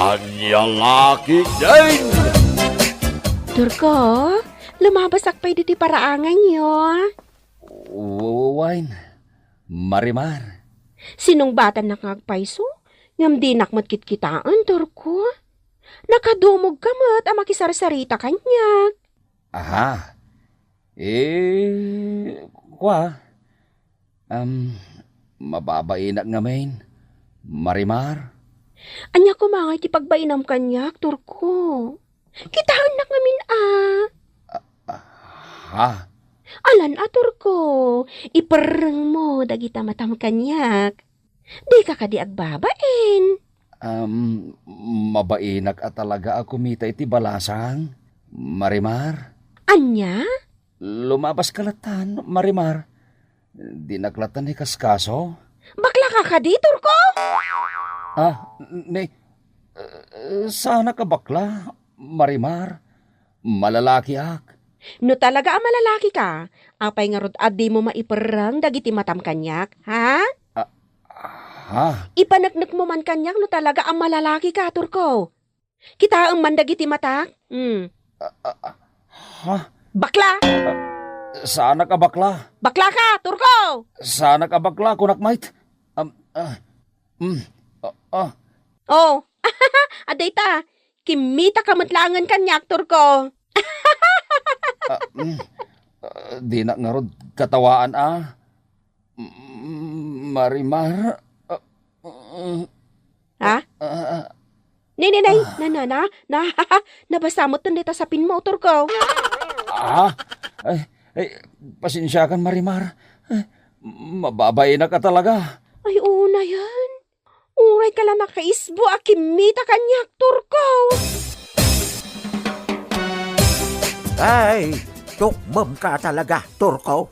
Anya laki din! Turko, lumabas akpay diti paraangan nyo. Wine, Marimar. Sinong bata nakagpayso? Ngam di nakmat kitkitaan, Turko. Nakadumog ka mat, ang makisar-sarita kanya. Aha. Kwa? Mababainak nga main. Marimar. Anya ko mga ipagbainam kanyak, Turko. Kitaan na ngamin Ha? Alan Turko, ipereng mo dagita matam kanyak. Di ka kadi agbabain. Mabainak at talaga ako mita iti balasang. Marimar. Anya? Lumabas kalatan, Marimar. Di naklatan ni kaskaso. Bakla ka kadi, Turko? Sana ka bakla, Marimar. Malalaki ak. No talaga ang malalaki ka, apay nga rod adi mo maiperang dagiti matam kanyak, ha? Ha? Ipanagnak mo man kanyak no talaga ang malalaki ka, Turko. Kita ang man dagiti matak? Ha? Bakla! Sana ka bakla. Bakla ka, Turko! Sana ka bakla, kunak mait. Oh, aday ta, kimita ka matlangan kanyak, Turko. Di na nga rod katawaan Marimar. Ha? Nabasamot tanda sa pin mo, Turko. Pasensya kan, Marimar. Mababay na ka talaga. Ay, una yan. Uray ka lang nakaisbo, akimita kanyak, Turko. Ay, tukmam ka talaga, Turko.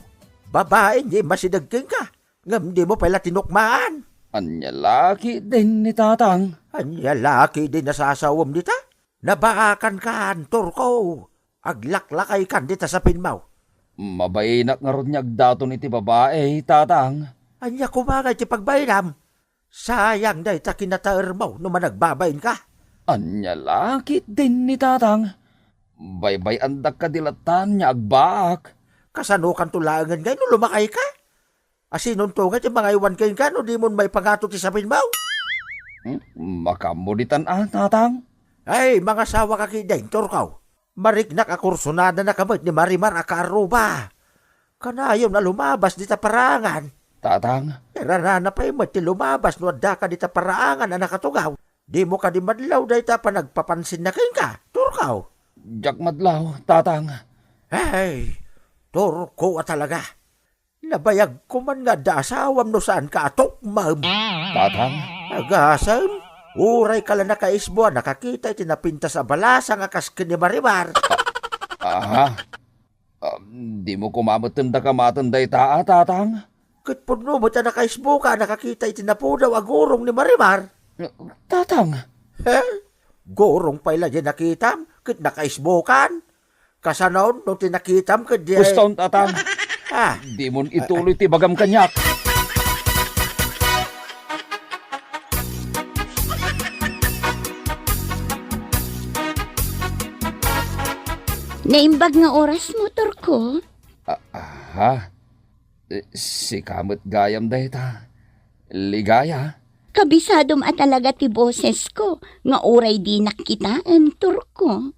Babae, di masidagking ka. Ngam di mo pala tinukmaan. Anya laki din ni tatang. Anya laki din nasasawam dita. Nabaakan kan, Turko. Aglaklakay kan dita sa pinmaw. Mabainak nga ron niya agdaton iti babae, tatang. Anya kumagay ti pagbainam. Sayang day ta kinataer mo no managbabain ka. Anya laki din ni tatang. Baybay andak ka dilatan niya agbaak. Kasano kan tulangan ngay no lumakay ka? Asinon to nga ti mga iwan kayo ka no di mo may pagato ti sapin mo? Makamuditan tatang. Ay, mga sawa ka kidain, Turkaw. Mariknak akursunada na kamot ni Marimar akaruba. Kanayon na lumabas di ta parangan. Tatang. Rarana pa yung ti lumabas no adda ka di ta parangan na nakatugaw. Di mo ka di madlaw dahi ta pa nagpapansin na kayo ka, Turkaw. Jak madlaw, tatang. Hey, Turko talaga. Nabayag ko man nga dasawam no saan ka atok, ma'am. Tatang. Agasam, uray ka lang nakaisbuan, nakakita itinapinta sa balasa nga kaskin ni Marimar. Di mo kumamot tanda ka matanday tatang. Kitpuno mo ta nakaisbo ka, nakakita itinapudaw agurong ni Marimar. Tatang. Gurong pa ila dyan nakitam, kit nakaisbukan. Kasanaon nung tinakitam ka dyan. Gusto tatang. Di mo ituloy ti bagam kanyak. Naimbag nga oras mo, Turko. Si kamot gayam dahi ta. Ligaya. Kabisadom at talaga ti boses ko, nga oray di nakitaan, Turko.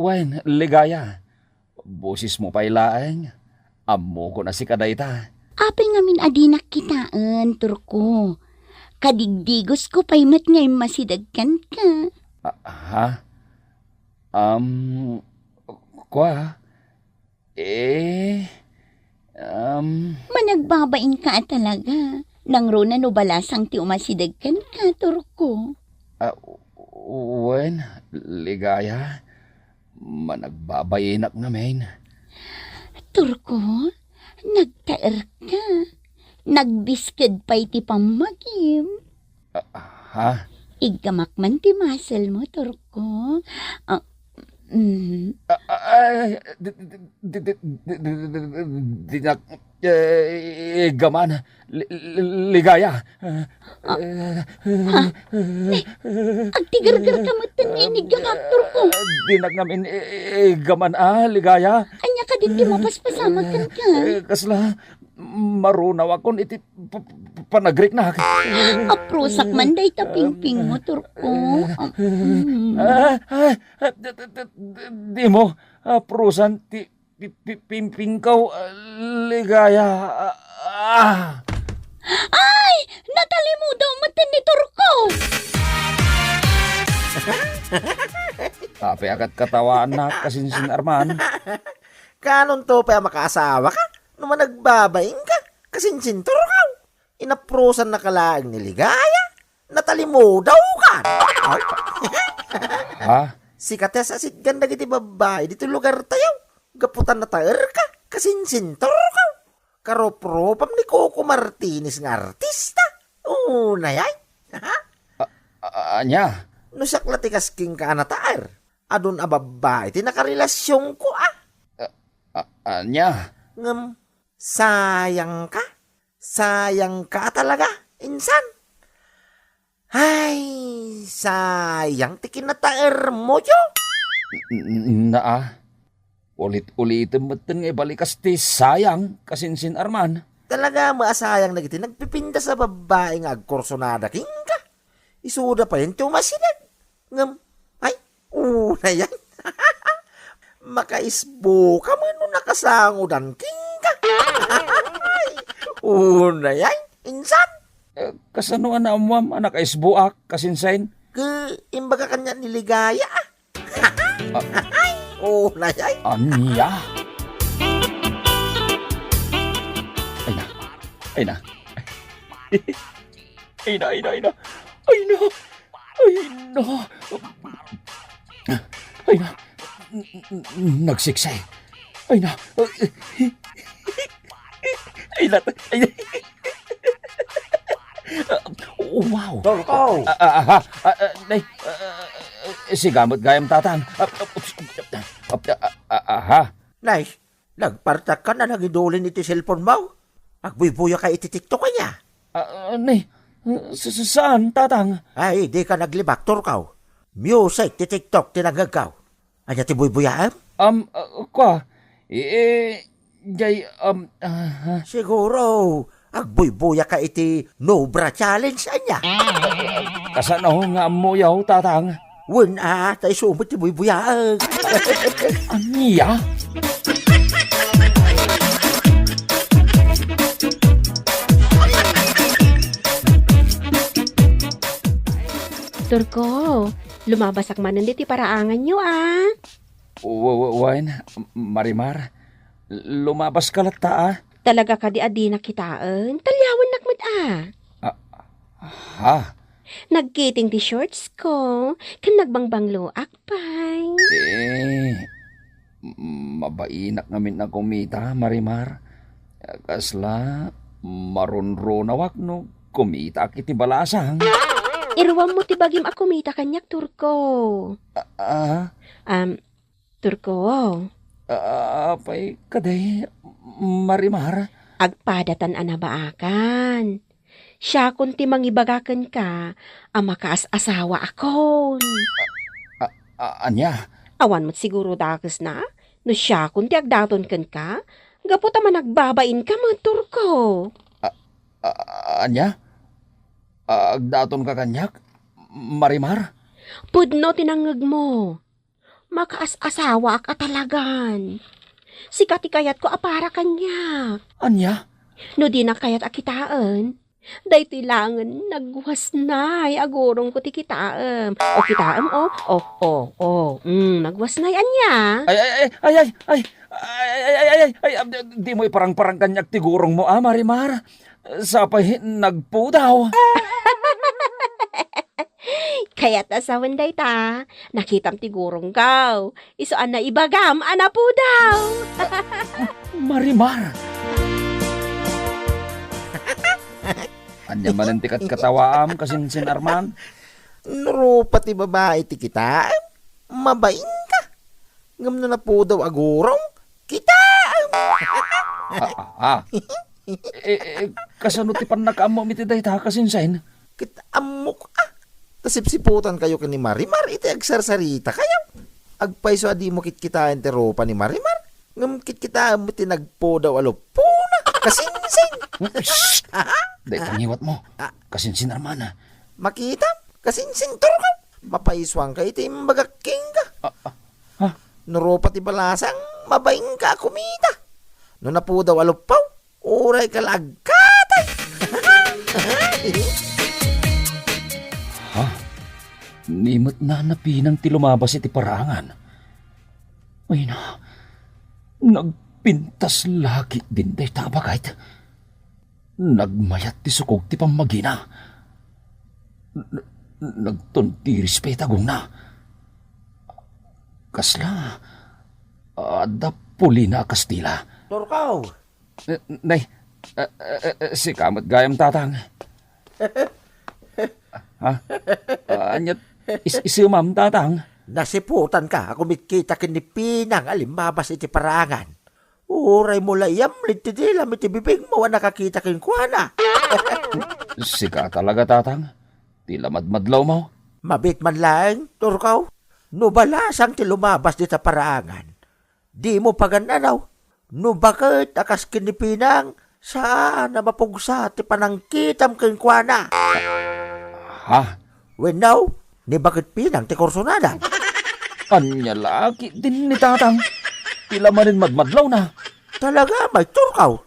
Wen, ligaya. Boses mo pa ilaeng. Amo ko na si kadayta. Apay ngamin adi nakitaan, Turko. Kadigdigos ko pa'y mat ngayon masidagkan ka. Kwa? Managbabain ka talaga. Nang rona no balasang ti umasidagkan ka, Turko. Wen, ligaya. Managbabayinak namin. Turko, nagtaer ka. Nagbisked pa'y ti pamagim. Ha? Igamak man ti muscle mo, Turko. Ay, dinak, gaman, ligaya. Ang tigar-gar ka mataninig yung aktor ko. Dinak namin, gaman, ligaya. Anya ka din di mapaspasaman kan ka. Kasla, marunaw akon iti panagrik na. Aprusak man day tapingping mo, Turko. Di mo, prusan, pimpingkaw, ligaya. Ay! Natali mo daw matan ni Turko. Tapi akat katawaan na kasinsin Arman. Kanon to pa makaasawa ka? Naman nagbabaing ka? Kasinsin Turkaw. Inaprosan na kalaang niligaya. Natali mo daw ka. Ha? Sikates asit ganda giti babae dito lugar tayo. Gaputan na taer ka. Kasinsin Turkaw. Karopropam ni Coco Martinez nga artista. Unayay. Anya? No siya klatikas king ka na taer. Adun a babae ti nakarelasyon ko Anya? Sayang ka? Sayang ka talaga, insan? Ay, sayang ti kinataer mo yo. Naa? Ulit-ulitin mo nga balikas ti sayang kasinsin Arman. Talaga maasayang na kiti nagpipinda sa babae nga agkorsonada king ka. Isuda pa yun tumasinag. Ay, una yan. Makaisbo ka mo nung nakasangudan king ka. Una yan, insan. Kasanuan na amwam anak isbuak kasinsain. Imbaga kanya niligaya. Una yan. Anya? Ay na. Ay na. Ay na. Nagsiksay. Ay na. Wow. Turko. Sigamot gayam tatang. Nay, nagpartak ka na nagidulin iti cellphone mo. Agbuy-buya ka iti TikTok kanya. Saan tatang? Ay, di ka naglibak, Turkaw. Music ti TikTok tinagagaw. Anya ti buy-buyaam? Kwa? Jay, Siguro, agbuy-buya ka iti no bra challenge anya. kasano nga mo yaw tatang? Wen tayo sumot ti buy-buyaam. Anya? Turko, lumabas ak manan di ti paraangan nyo Wain, Marimar, lumabas ka lata Talaga ka di adi nakitaan, talyawan nakmat Ha? Nagkiting ti shorts ko, kan nagbangbanglo akpay. Mabainak namin na kumita, Marimar. Kasla, marunronawak no, kumita kiti balasang. Irwam mo ti bagim akumita kanyak, Turko. Turko, Apay kaday, Marimar. agpadatan anabaakan. Siya kun ti mangibagakan ka, makaas asawa akon. Anya? Awan mo't siguro dakes na, no siya kun ti agdaton kan ka, gapo ta man nagbabain ka man, Turko. Anya? Agdaton ka kanyak, Marimar? Pudno tinangag mo. Makaas asawa ak atalagan. Sikati kayat ko apara kanya. Anya? No di na kayat akitaan. Day tilangan nagwas na agurong ko ti kitaam. O kitaam nagwas na anya. Ay, di mo iparang-parang kanyak tigurong mo, Marimar. Sapay, nagpudaw. Kaya't asawan day ta, nakitam ti gurong gaw. Isuan na ibagam, anapo daw. Marimar. Anya man ang tikat katawaam kasinsin Arman. Nuro pati babae ti kita. Mabaing ka. Ngam na po daw agurong, kita! Kasano ti pan nakaamo mi ti dayta kasinsain? Kita amok Tasipsiputan kayo ka ni Marimar, iti agsarsarita kayo. Agpaiso adi mo kitkitaan ti ropa ni Marimar. Ngam kitkitaan mo ti nagpo daw alopo na, kasinsin. Day kangiwat mo. Kasinsin armana. Makita, kasinsin turo ka. Mapaiswang ka iti imbagaking ka. Naropa ti balasang, mabaing ka kumita. No na po daw alopaw, uray ka lagkatay. Nimot na napinang ti lumabas iti parangan. Ay na, nagpintas lagi din day tabagayt. Nagmayat ti sukog ti pamagina. Nagtuntiris pa itagong na. Kasla, ada puli na Kastila. Turkaw. Nay, si kamat gayam tatang. Anyat, isumam tatang. Nasiputan ka, ako mitkita kinipinang alimbabas iti parangan. Uray mo layam, litidila, mitibibig mo, nakakita kinkwana. Sika talaga tatang. Tila madmadlaw mo. Mabit man lang, Turkaw. No balasang ti lumabas di ta parangan. Di mo pagananaw. No bakit akas kinipinang saan na mapugsa ti panangkitam kinkwana. Ha? When now, ni bakit pinang ti kursunadan. Anya laki din ni tatang. Tila manin madmadlaw na. Talaga may Turkaw.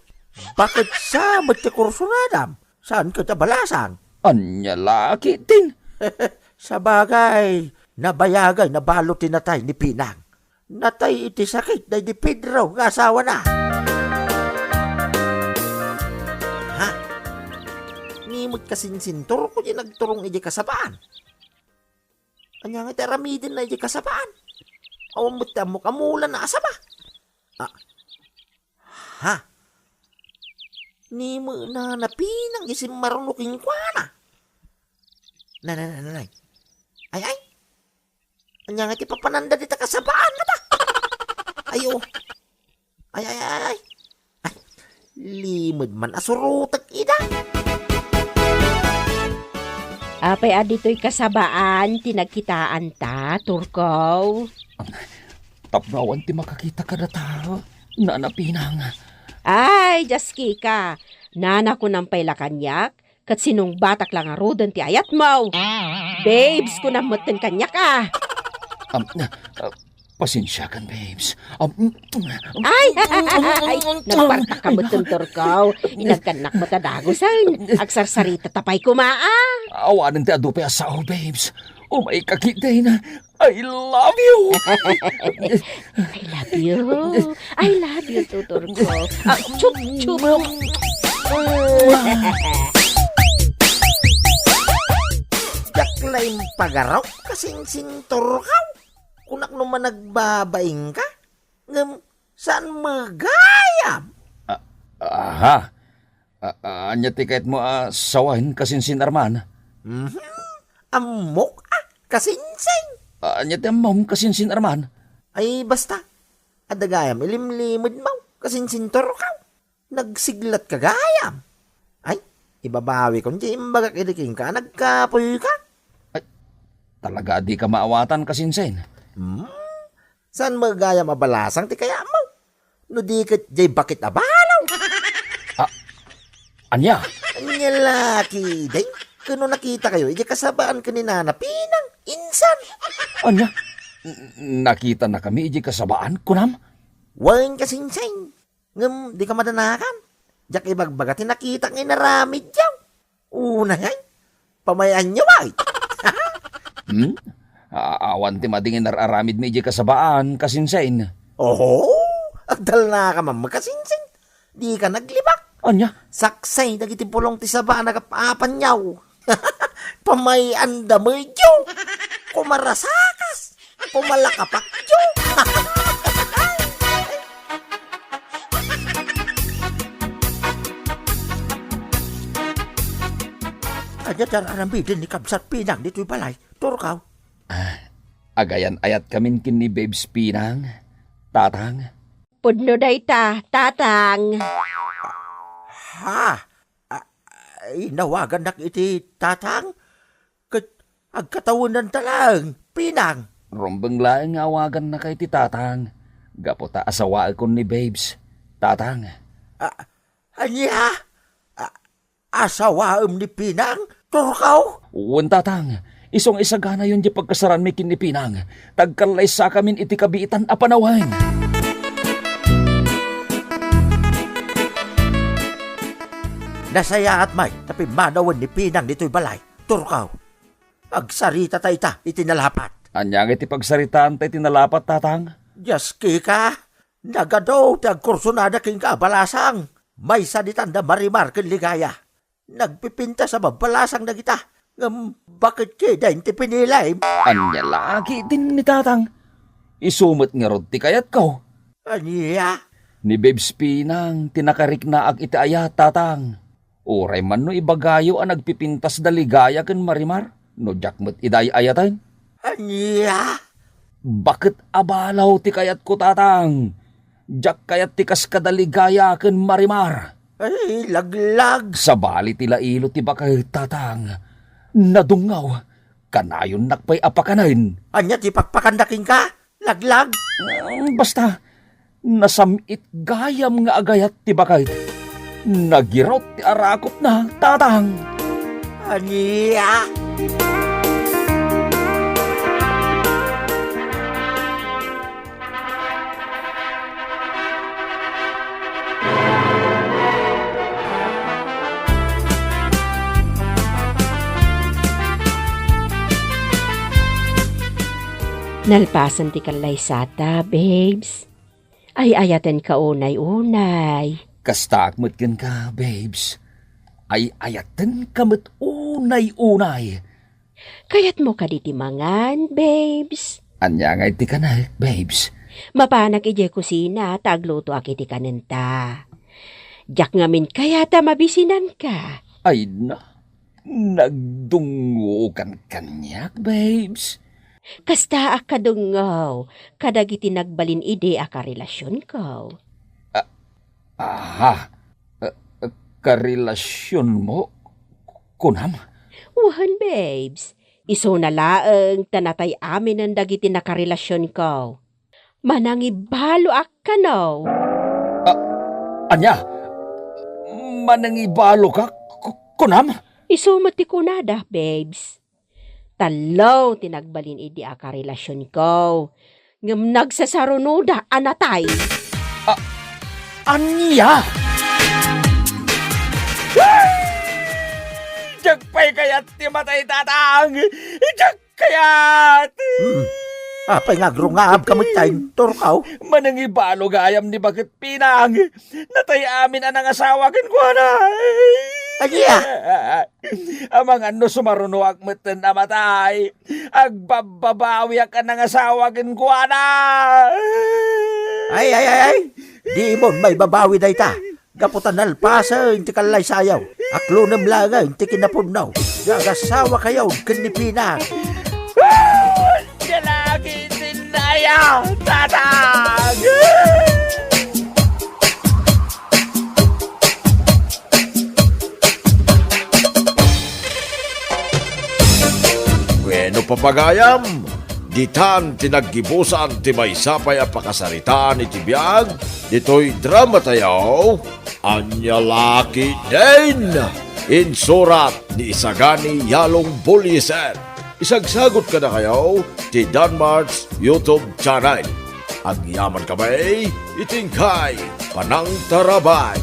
Bakit sa ti kursunadam? Saan ka ta balasang? Anya laki din. Sa bagay, nabayagay na balot tinatay ni Pinang. Natay iti sakit na di Pedro nga asawa na. Ha? Nimot kasinsintor ko di nagturong iti kasabaan. Anya nga taramidin na iti kasabaan. Awamot mo kamulan na asaba. Ha? Nimo na napinang isim marunuking kwa na. Nanay. Ay. Anya nga ti papananda dita kasabaan na ta. Ayo. Ay. Ay, limod man asurutag ida. Apay adito'y kasabaan, tinagkitaan ta, Turkaw. Tapnawan ti makakita ka na tao. Nanapinang. Ay, jaski ka. Nana ko ng pailakanyak, kat sinong batak lang arudan ti ayat mo. Babes, ko namutin kanyak ah. Pasensya kan, babes. Ay, nagparka ka mo Turkaw. Inagkanak mo tadagosan. Agsarsarita tapay kumaa. Awanan ti adupe asaw, babes. Umay kakitay na. I love you. I love you too, Turkaw. Chup. Jaklaim pagaraw kasing sinturkaw. Kunak naman nagbabaing ka. Ngam, saan magayam? Aha. Anya tiket mo sawahin kasinsin arman. Amok kasinsing. Anya ti amom kasinsin arman. Ay basta, adagayam ilimlimod mo, kasinsintor ka. Nagsiglat ka gayam. Ay, ibabawi kung di imbagak idiking ka, nagkapoy ka. Ay, talaga di ka maawatan kasinsin. Saan magayam abalasang ti kaya mo? No di kat jay bakit abalaw. Anya? Anya laki, day. Kano nakita kayo, iji kasabaan ka ni Nana Pinang, insan. Anya? Nakita na kami iji kasabaan, kunam? Wain kasinsing. Ngam, di ka madanakan. Diyak ibagbagatin nakita ng inaramid yaw. Una ngay, pamayan nyo ay. Awan ti madingin nararamid mi iji kasabaan, kasinsain. Oho, agdal na ka mamagkasinsing. Di ka naglibak. Anya? Saksay, nagiti pulong ti sabaan nagapapan yaw. Pamayan da mo yaw. Kumarasakas. Kumalakapak yaw. Adya tararambidin ni Kabsat Pinang dito'y balay. Turkaw. Agayan ayat kamin kin ni Babes Pinang. tatang. Pudno dayta, tatang. Ha? Inawagan nak iti tatang? Agkatawunan talang, pinang. Rombeng laeng awagan na kay ti tatang. Gapo ta asawa akon ni Babes. Tatang. Anya? Asawaem ni pinang? Turkaw? Uwan tatang. Isong isagana yun di pagkasaran mi kinipinang. Tagkalay sa kamin iti kabiitan a panawang. Nasaya at may, tapi manawan ni pinang dito'y balay. Turkaw. Agsarita tayo ta, itinalapat. Anyang iti pagsaritaan tayo tinalapat tatang. Jaski ka. Nagadaw, tagkursunada king kabalasang. May saditan na marimar kin ligaya. Nagpipinta sa mabalasang na kita. Bakit kaya hindi pinilay? Anya lagi din ni tatang. Isumot nga rod ti kayat ko. Anya? Ni Babes Pinang tinakarik na ag iti ayat tatang. Uray man no ibagayo ang nagpipintas da ligaya ken marimar. No jakmet iday ayatan. Anya? Bakit abalaw ti kayat ko tatang? Jak kayat ti kas kadaligaya ken marimar. Ay, laglag. Sa bali tila ilo ti bakay tatang. Nadungaw. Kanayon nakpay apakanan. Anya ti pagpakandaking ka? Laglag. Basta, nasamit gayam nga agayat ti bakay. Nagirot ti arakot na tatang. Anya? Nalpasan ti kalay sata, Babes. Ay ayaten ka unay-unay. Kastakmet ken ka, Babes. Ay ayatan kamet unay-unay. Kayat mo ka ditimangan, Babes. Anya nga iti ka na, Babes. Mapanak ije kusina, tagluto ak iti kanenta. Jak ngamin kaya ta mabisinan ka. Ay na, nagdungo kan kanyak, Babes. Kasta ak kadungaw, kadagiti nagbalin ide a karelasyon ko. Aha, karelasyon mo, kunam? Uhan, Babes. Iso na laeng tanatay amin ang dagiti nakarelasyon ko. Manangibalo ak kanaw. Anya, manangibalo ka, kunam? Iso mati kunada, Babes. Talaw tinagbalin idi a karelasyon ko. Ngam nagsasarunoda anatay. Anya! Jagpay kayat ti matay tatang! Jag kayat! Apay nga grungab kamot tayo, turkaw. Manangibalo gayam ni Bakit Pinang! Natay amin anang asawa ken kuana! Anya? Amang ano sumarunuak meten na matay! Agbababawi ak anang asawa ken kuana! Ay! Di mo may babawi day ta. Gaputan nalpasa, hindi kalay sayaw. Aklo ng laga, hindi kinapunaw. Gagasawa kayaw, kanipinang. Jalagi tinaya, tatang! Bueno papagayam, ditan tinaggibusan ti may sapay a pakasaritaan iti biyag, dito'y drama tayaw, anya laki din, insurat ni Isagani Yalong Buliser. Isagsagot ka na kayo ti Danmar's YouTube channel. Agyaman kamay, itingkay, panang tarabay.